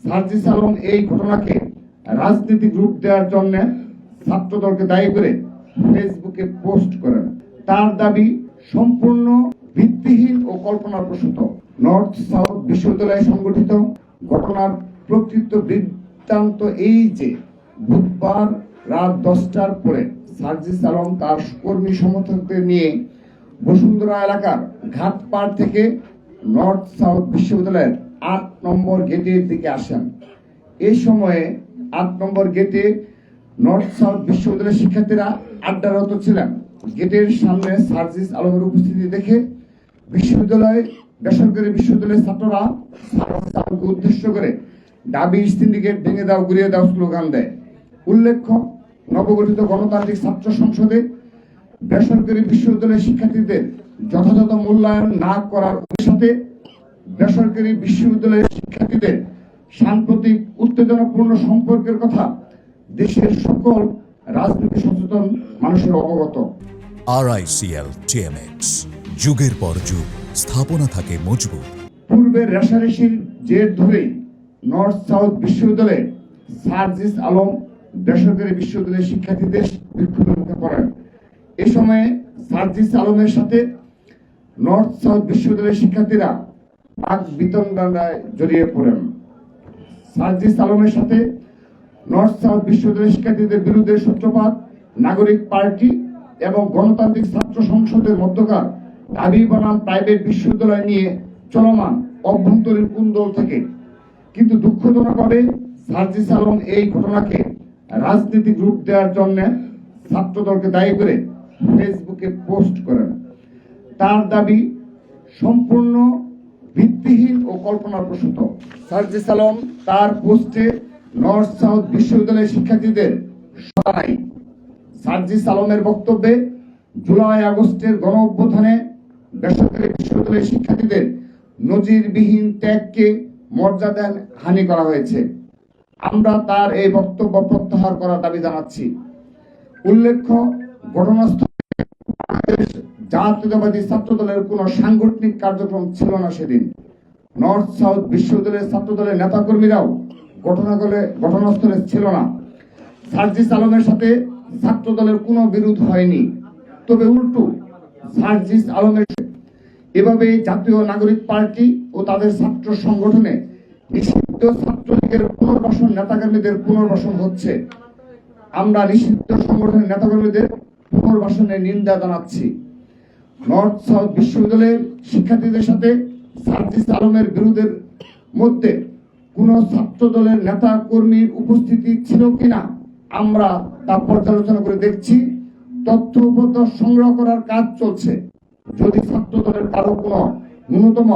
সার্জিস আলম এই ঘটনাকে রাজনৈতিক রূপ দেওয়ার জন্য ছাত্রদলকে দায়ী করে ফেসবুকে পোস্ট করেন। তার দাবি সম্পূর্ণ ভিত্তিহীন ও কল্পনাপ্রসূত। নর্থ সাউথ বিশ্ববিদ্যালয়ে সংগঠিত ঘটনার প্রকৃত বৃত্তান্ত এই যে বুধবার রাত 10টার পরে সার্জিস আলম তার কর্মী সমর্থকদের নিয়ে বসুন্ধরা এলাকার ঘাটপাড় থেকে নর্থ সাউথ বিশ্ববিদ্যালয়ের 8 নম্বর গেটের দিকে আসেন। এই সময়ে 8 নম্বর গেটে নর্থ সাউথ বিশ্ববিদ্যালয়ের শিক্ষার্থীরা আড্ডারত ছিলেন। গেটের সামনে সার্জিস আলমের উপস্থিতি দেখে বেসরকারি বিশ্ববিদ্যালয়ের ছাত্ররা সার্জিস আলমকে উদ্দেশ্য করে দাবি সিন্ডিকেট ভেঙে দাও, গুড়িয়ে দাও স্লোগান দেয়। উল্লেখ্য, নবগঠিত গণতান্ত্রিক ছাত্র সংসদে বেসরকারি বিশ্ববিদ্যালয়ের শিক্ষার্থীদের যথাযথ মূল্যায়ন না করার সাথে বেসরকারি বিশ্ববিদ্যালয়ের শিক্ষার্থীদের সাম্প্রতিক উত্তেজনাপূর্ণ সম্পর্কের কথা দেশের সকল রাজনৈতিক সচেতন মানুষের অবগত। RICL TMX, যুগের পর যুগ স্থাপনা থাকে মজবুত। পূর্বের রেশারেশির জের ধরেই নর্থ সাউথ বিশ্ববিদ্যালয়ে সার্জিস আলম বেসরকারি বিশ্ববিদ্যালয়ের শিক্ষার্থীদের বিক্ষোভের মুখে পড়েন। এ সময়ে সার্জিস আলমের সাথে নর্থ সাউথ বিশ্ববিদ্যালয়ের শিক্ষার্থীরা বাক বিতণ্ডায় জড়িয়ে পড়েন। সার্জিস আলমের সাথে নর্থ সাউথ বিশ্ববিদ্যালয়ের শিক্ষার্থীদের বিরুদ্ধে সূত্রপাত নাগরিক পার্টি এবং গণতান্ত্রিক ছাত্র সংসদের মধ্যকার দাবি বনাম প্রাইভেট বিশ্ববিদ্যালয় নিয়ে চলমান অভ্যন্তরীণ কুন্দল থেকে। কিন্তু দুঃখজনকভাবে সার্জিস আলম এই ঘটনাকে রাজনৈতিক রূপ দেওয়ার জন্য ছাত্রদলকে দায়ী করে ফেসবুকে পোস্ট করেন। তার দাবি সম্পূর্ণ ভিত্তিহীন ও কল্পনাপ্রসূত। সার্জিস আলম তার পোস্টে নর্থ সাউথ বিশ্ববিদ্যালয়ের শিক্ষার্থীদের সরাই। সার্জিস আলমের বক্তব্যে জুলাই আগস্টের গণ অভ্যুত্থানে বেসরকারি বিশ্ববিদ্যালয়ের শিক্ষার্থীদের নজিরবিহীন ত্যাগকে মর্যাদা হানি করা হয়েছে। আমরা তার এই বক্তব্য প্রত্যাহার করার দাবি জানাচ্ছি। উল্লেখ্য, ঘটনাস্থলে জাতীয়তাবাদী ছাত্রদলের কোন সাংগঠনিক কার্যক্রম ছিল না সেদিন। নর্থ সাউথ বিশ্ববিদ্যালয়ের ছাত্রদলের নেতাকর্মীরাও ঘটনাস্থলে ছিল না। সার্জিস আলমের সাথে ছাত্রদলের কোনো বিরোধ হয়নি, তবে উল্টো সার্জিস আলমের এভাবে জাতীয় নাগরিক পার্টি ও তাদের ছাত্র সংগঠনে নিষিদ্ধ ছাত্রলীগের পুনর্বাসন নেতাকর্মীদের পুনর্বাসন হচ্ছে। আমরা নিষিদ্ধ সংগঠনের নেতাকর্মীদের পুনর্বাসনের নিন্দা জানাচ্ছি। নর্থ সাউথ বিশ্ববিদ্যালয়ের শিক্ষার্থীদের সাথে সার্জিস আলমের বিরোধের মধ্যে কোন ছাত্র দলের নেতা কর্মীর উপস্থিতি ছিল কিনা আমরা তা পর্যালোচনা করে দেখছি। তথ্য উপর সংগ্রহ করার কাজ চলছে। যদি ছাত্র দলের কারো কোনো ন্যূনতম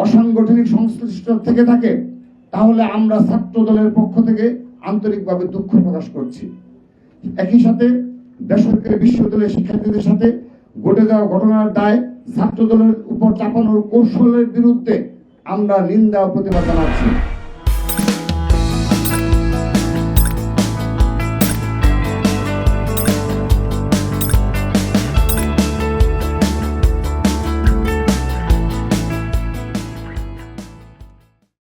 অসাংগঠনিক সংশ্লিষ্ট থেকে থাকে তাহলে আমরা ছাত্র দলের পক্ষ থেকে আন্তরিকভাবে দুঃখ প্রকাশ করছি। একই সাথে বেসরকারি বিশ্ববিদ্যালয়ের শিক্ষার্থীদের সাথে ঘটে যাওয়া ঘটনার দায় ছাত্র দলের উপর চাপানোর কৌশলের বিরুদ্ধে আমরা নিন্দা ও প্রতিবাদ জানাচ্ছি।